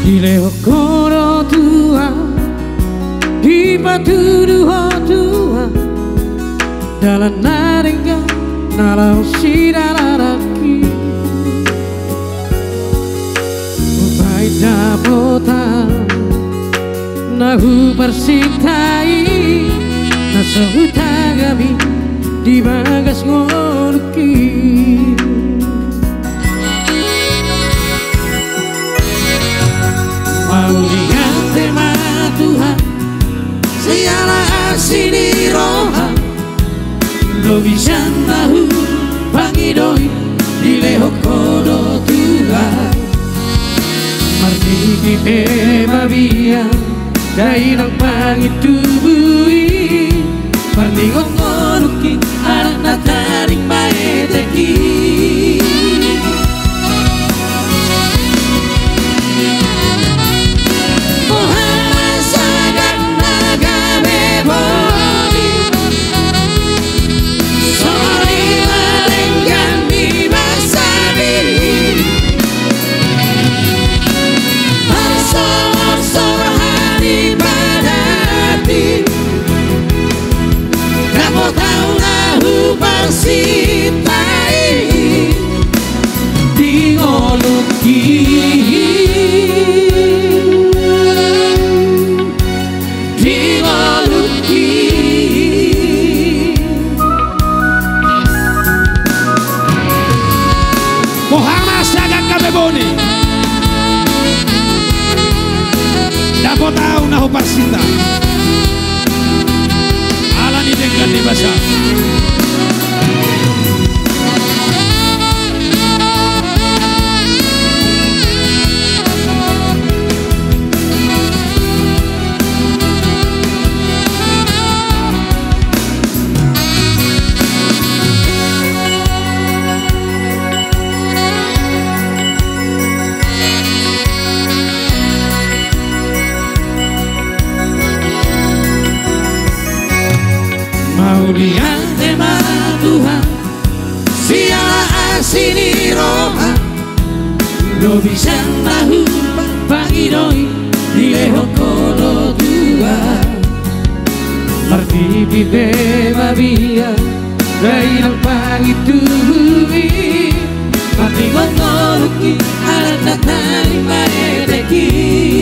Dile okoro tua Hipaturu hotua Dalam naringa Nalau shirararaki Upai dapota Nahu persitai Nasohu tagami Di bagas ngonuki Mau lihat tema Tuhan Siala asini roha Lo bisa tahu Pangidoi Di lehokodo Tuhan Marti pipe babia Dai nang pangitubui Marti ngonuki Anak nataring maeteki Dapat tahu nahu parsita Alani dengan dibasa Lihat tema Tuhan Siala asini roha Lo bisa tahu Pangidoi Di lehokodo Tuhan Marti pipe babia Dai nang pangitubui Marti ngonuki Anak nataring maeteki